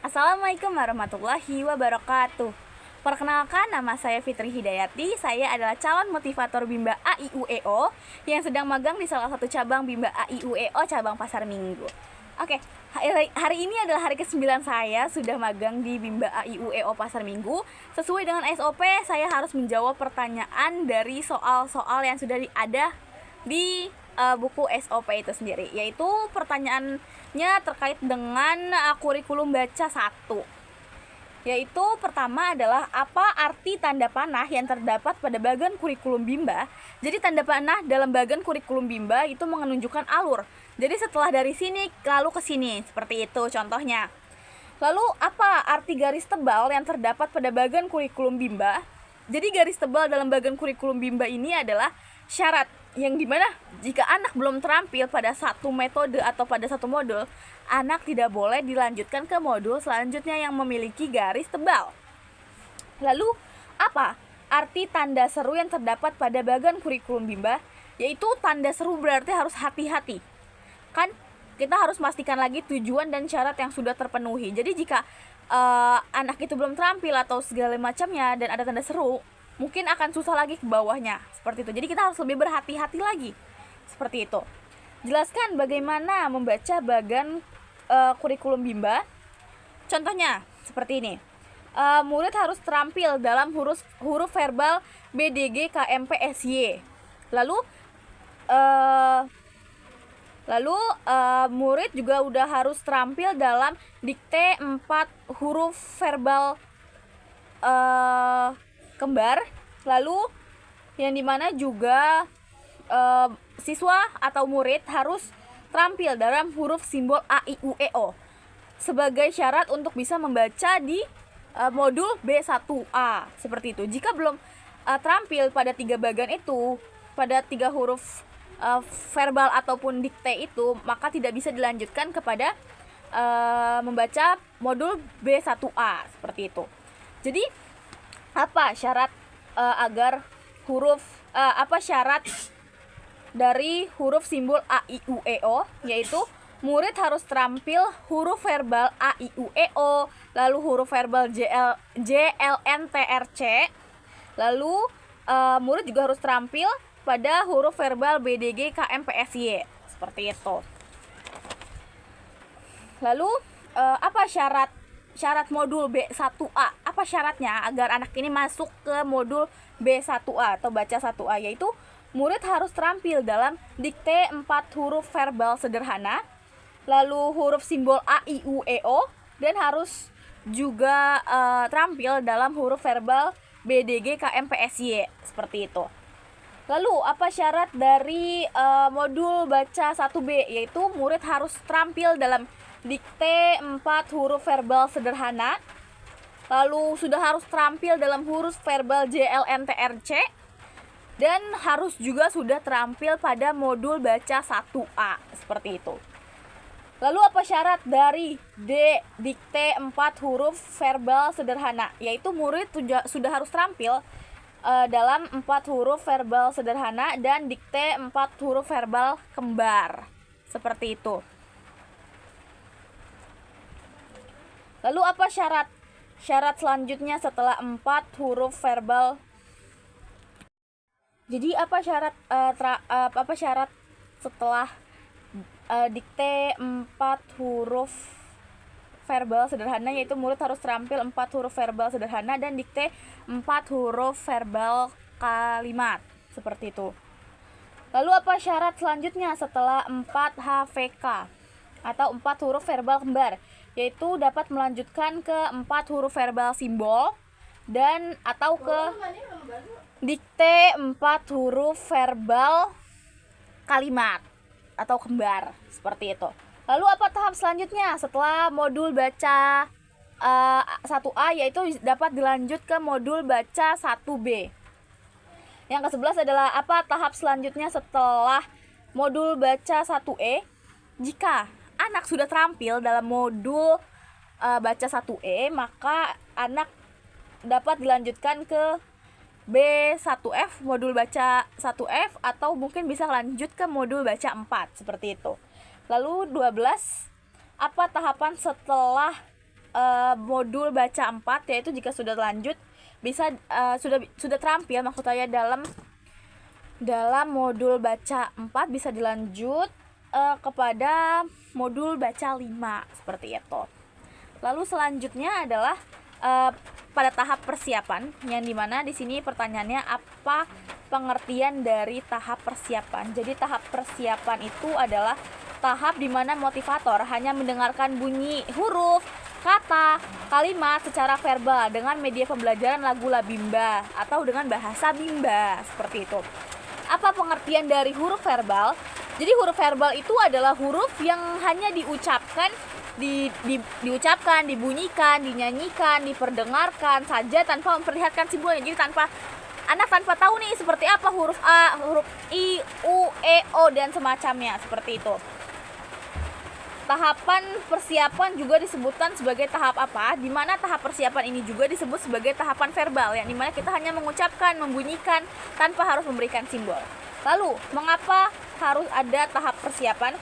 Assalamualaikum warahmatullahi wabarakatuh. Perkenalkan, nama saya Fitri Hidayati. Saya adalah calon motivator Bimba AIUEO yang sedang magang di salah satu cabang Bimba AIUEO cabang Pasar Minggu. Oke, hari ini adalah hari ke-9 saya sudah magang di Bimba AIUEO Pasar Minggu. Sesuai dengan SOP, saya harus menjawab pertanyaan dari soal-soal yang sudah ada di buku SOP itu sendiri, yaitu pertanyaannya terkait dengan kurikulum baca 1. Yaitu pertama adalah apa arti tanda panah yang terdapat pada bagian kurikulum Bimba. Jadi tanda panah dalam bagian kurikulum Bimba itu menunjukkan alur. Jadi setelah dari sini lalu ke sini, seperti itu contohnya. Lalu apa arti garis tebal yang terdapat pada bagian kurikulum Bimba? Jadi garis tebal dalam bagian kurikulum Bimba ini adalah syarat yang dimana jika anak belum terampil pada satu metode atau pada satu modul, anak tidak boleh dilanjutkan ke modul selanjutnya yang memiliki garis tebal. Lalu apa arti tanda seru yang terdapat pada bagian kurikulum Bimba? Yaitu tanda seru berarti harus hati-hati. Kan kita harus pastikan lagi tujuan dan syarat yang sudah terpenuhi. Jadi jika anak itu belum terampil atau segala macamnya dan ada tanda seru, mungkin akan susah lagi ke bawahnya, seperti itu. Jadi kita harus lebih berhati-hati lagi, seperti itu. Jelaskan bagaimana membaca bagian kurikulum Bimba. Contohnya seperti ini. Murid harus terampil dalam huruf verbal BDG KMP SY. Lalu murid juga udah harus terampil dalam dikte 4 huruf verbal kembar. Lalu yang dimana juga siswa atau murid harus terampil dalam huruf simbol A, I, U, E, O sebagai syarat untuk bisa membaca di modul B1A, seperti itu. Jika belum terampil pada 3 bagian itu, pada 3 huruf verbal ataupun dikte itu, maka tidak bisa dilanjutkan kepada membaca modul B1A, seperti itu. Jadi apa syarat agar syarat dari huruf simbol A, I, U, E, O? Yaitu murid harus terampil huruf verbal A, I, U, E, O, lalu huruf verbal J, L, N, T, R, C. Lalu murid juga harus terampil pada huruf verbal B, D, G, K, M, P, S, Y, seperti itu. Lalu apa syarat modul B1A? Apa syaratnya agar anak ini masuk ke modul B1A atau baca 1A? Yaitu murid harus terampil dalam dikte 4 huruf verbal sederhana, lalu huruf simbol A, I, U, E, O, dan harus juga terampil dalam huruf verbal B, D, G, K, M, P, S, Y, seperti itu. Lalu apa syarat dari modul baca 1B? Yaitu murid harus terampil dalam dikte 4 huruf verbal sederhana, lalu sudah harus terampil dalam huruf verbal J, L, N, T, R, C, dan harus juga sudah terampil pada modul baca 1A, seperti itu. Lalu apa syarat dari dikte 4 huruf verbal sederhana? Yaitu murid sudah harus terampil dalam 4 huruf verbal sederhana dan dikte 4 huruf verbal kembar, seperti itu. Lalu apa syarat selanjutnya setelah 4 huruf verbal? Jadi apa syarat setelah dikte 4 huruf verbal sederhana? Yaitu murid harus terampil 4 huruf verbal sederhana dan dikte 4 huruf verbal kalimat, seperti itu. Lalu apa syarat selanjutnya setelah 4 HVK atau 4 huruf verbal kembar? Yaitu dapat melanjutkan ke 4 huruf verbal simbol dan atau ke dikte 4 huruf verbal kalimat atau kembar, seperti itu. Lalu apa tahap selanjutnya setelah modul baca 1A? Yaitu dapat dilanjut ke modul baca 1B. Yang ke-11 adalah apa tahap selanjutnya setelah modul baca 1E? Jika anak sudah terampil dalam modul baca 1E, maka anak dapat dilanjutkan ke B1F, modul baca 1F, atau mungkin bisa lanjut ke modul baca 4, seperti itu. Lalu 12, apa tahapan setelah modul baca 4, yaitu jika sudah lanjut bisa sudah terampil maksud saya dalam modul baca 4 bisa dilanjut kepada modul baca 5 seperti itu. Lalu selanjutnya adalah pada tahap persiapan, yang dimana di sini pertanyaannya apa pengertian dari tahap persiapan. Jadi tahap persiapan itu adalah tahap di mana motivator hanya mendengarkan bunyi huruf, kata, kalimat secara verbal dengan media pembelajaran lagu-la Bimba atau dengan bahasa Bimba seperti itu. Apa pengertian dari huruf verbal? Jadi huruf verbal itu adalah huruf yang hanya diucapkan, diucapkan, dibunyikan, dinyanyikan, diperdengarkan saja tanpa memperlihatkan simbolnya. Jadi anak tanpa tahu nih seperti apa huruf A, huruf I, U, E, O dan semacamnya seperti itu. Tahapan persiapan juga disebutkan sebagai tahap apa? Di mana tahap persiapan ini juga disebut sebagai tahapan verbal, yang dimana kita hanya mengucapkan, membunyikan tanpa harus memberikan simbol. Lalu, mengapa harus ada tahap persiapan?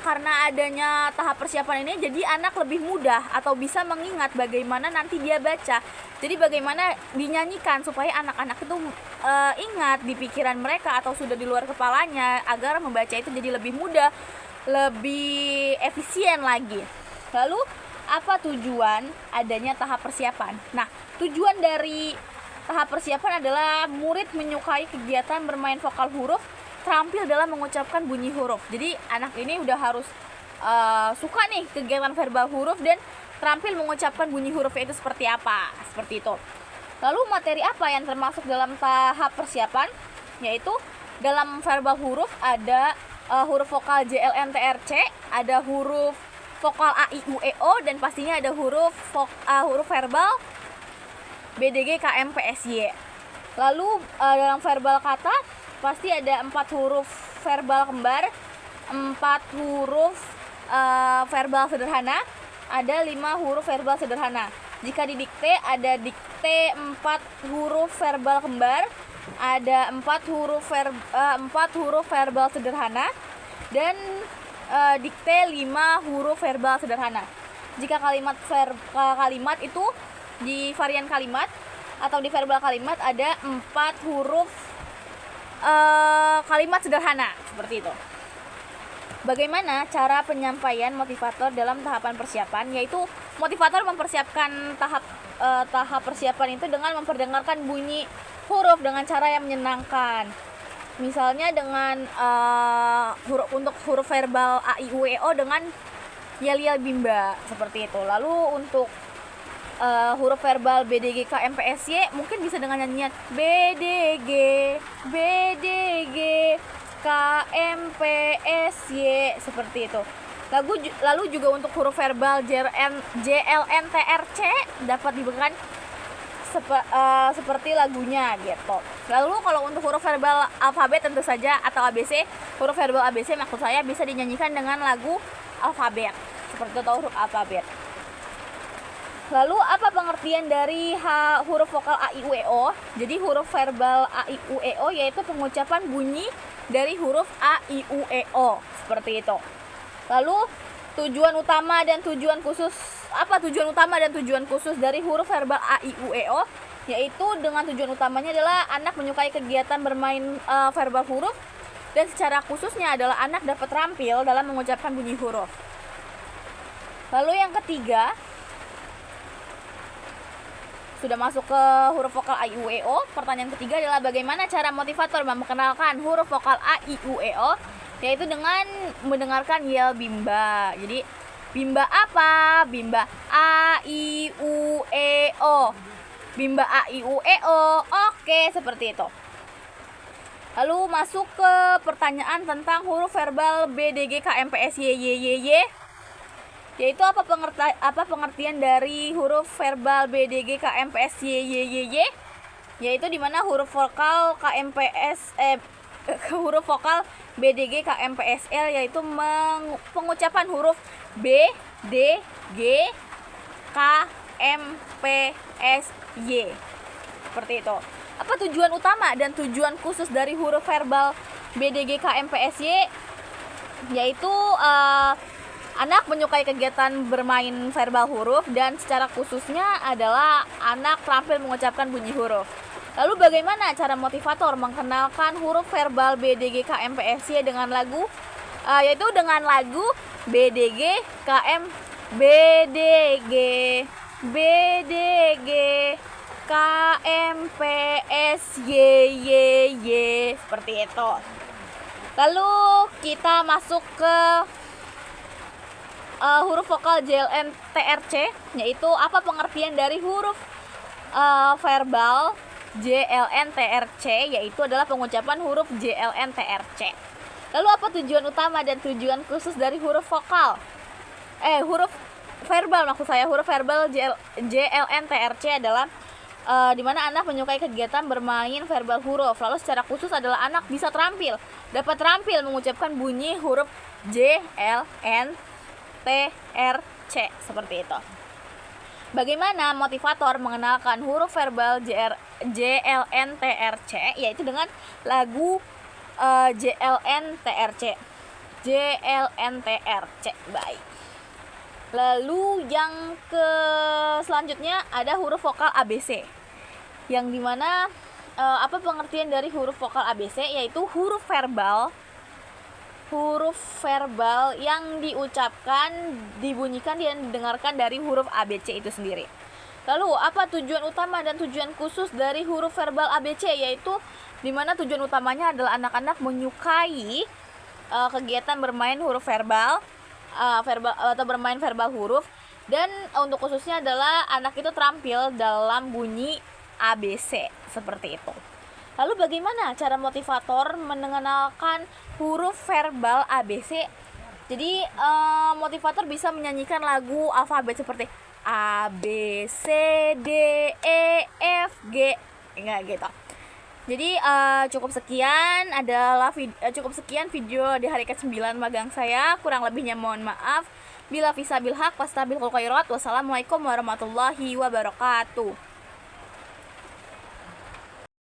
Karena adanya tahap persiapan ini, jadi anak lebih mudah atau bisa mengingat bagaimana nanti dia baca. Jadi bagaimana dinyanyikan supaya anak-anak itu ingat di pikiran mereka atau sudah di luar kepalanya, agar membaca itu jadi lebih mudah, lebih efisien lagi. Lalu apa tujuan adanya tahap persiapan? Nah, tujuan dari tahap persiapan adalah murid menyukai kegiatan bermain vokal huruf, terampil dalam mengucapkan bunyi huruf. Jadi anak ini udah harus suka nih kegiatan verbal huruf dan terampil mengucapkan bunyi hurufnya itu seperti apa, seperti itu. Lalu materi apa yang termasuk dalam tahap persiapan? Yaitu dalam verbal huruf ada huruf vokal JLNTRC, ada huruf vokal A I U E O, dan pastinya ada huruf verbal BDG KM PSY. Lalu dalam verbal kata pasti ada 4 huruf verbal kembar, 4 huruf verbal sederhana, ada 5 huruf verbal sederhana. Jika didikte ada dikte 4 huruf verbal kembar, ada 4 huruf verbal sederhana, dan dikte 5 huruf verbal sederhana. Jika kalimat itu di varian kalimat atau di verbal kalimat ada 4 huruf kalimat sederhana seperti itu. Bagaimana cara penyampaian motivator dalam tahapan persiapan? Yaitu motivator mempersiapkan tahap persiapan itu dengan memperdengarkan bunyi huruf dengan cara yang menyenangkan. Misalnya dengan untuk huruf verbal A I U E O dengan yel-yel Bimba seperti itu. Lalu untuk huruf verbal BDG KM PSY mungkin bisa dengan nyanyian BDG KM PSY seperti itu. Lalu juga untuk huruf verbal JLNTRC dapat diberikan seperti lagunya gitu. Lalu kalau untuk huruf verbal alfabet tentu saja atau ABC, huruf verbal ABC maksud saya bisa dinyanyikan dengan lagu alfabet seperti itu, huruf alfabet. Lalu apa pengertian dari huruf vokal A I U E O? Jadi huruf verbal A I U E O yaitu pengucapan bunyi dari huruf A I U E O seperti itu. Lalu tujuan utama dan tujuan khusus, apa tujuan utama dan tujuan khusus dari huruf verbal A I U E O? Yaitu dengan tujuan utamanya adalah anak menyukai kegiatan bermain verbal huruf, dan secara khususnya adalah anak dapat terampil dalam mengucapkan bunyi huruf. Lalu yang ketiga, sudah masuk ke huruf vokal A I U E O. Pertanyaan ketiga adalah bagaimana cara motivator memperkenalkan huruf vokal A I U E O? Yaitu dengan mendengarkan yel Bimba. Jadi Bimba apa? Bimba A I U E O. Bimba A I U E O. Oke, seperti itu. Lalu masuk ke pertanyaan tentang huruf verbal BDG KM PSY YYY. Yaitu apa pengertian dari huruf verbal BDG KM PSY YYY? Yaitu dimana huruf vokal huruf vokal BDG KM PSL yaitu pengucapan huruf B, D, G, K, M, P, S, Y. Seperti itu. Apa tujuan utama dan tujuan khusus dari huruf verbal BDG KM PSY? yaitu anak menyukai kegiatan bermain verbal huruf dan secara khususnya adalah anak terampil mengucapkan bunyi huruf. Lalu bagaimana cara motivator mengenalkan huruf verbal BDG KMPSY dengan lagu yaitu dengan lagu BDG KM BDG BDG KMPSYY seperti itu. Lalu kita masuk ke huruf vokal JLN TRC, yaitu apa pengertian dari huruf verbal JLN TRC, yaitu adalah pengucapan huruf JLN TRC. Lalu apa tujuan utama dan tujuan khusus dari huruf vokal? Huruf verbal maksud saya, huruf verbal JLN TRC adalah di mana anak menyukai kegiatan bermain verbal huruf. Lalu secara khusus adalah anak bisa dapat terampil mengucapkan bunyi huruf JLN TRC seperti itu. Bagaimana motivator mengenalkan huruf verbal JLN TRC, yaitu dengan lagu JLN TRC. Baik. Lalu yang selanjutnya ada huruf vokal ABC, yang dimana apa pengertian dari huruf vokal ABC, yaitu huruf verbal yang diucapkan, dibunyikan dan didengarkan dari huruf ABC itu sendiri. Lalu apa tujuan utama dan tujuan khusus dari huruf verbal ABC, yaitu dimana tujuan utamanya adalah anak-anak menyukai kegiatan bermain huruf verbal atau bermain verbal huruf, dan untuk khususnya adalah anak itu terampil dalam bunyi ABC seperti itu. Lalu bagaimana cara motivator mengenalkan huruf verbal ABC? Jadi motivator bisa menyanyikan lagu alfabet seperti A, B, C, D, E, F, G, enggak gitu. Jadi cukup sekian video di hari ke-9 magang saya. Kurang lebihnya mohon maaf. Bila fisabil haq wastabil khairat. Wassalamualaikum warahmatullahi wabarakatuh.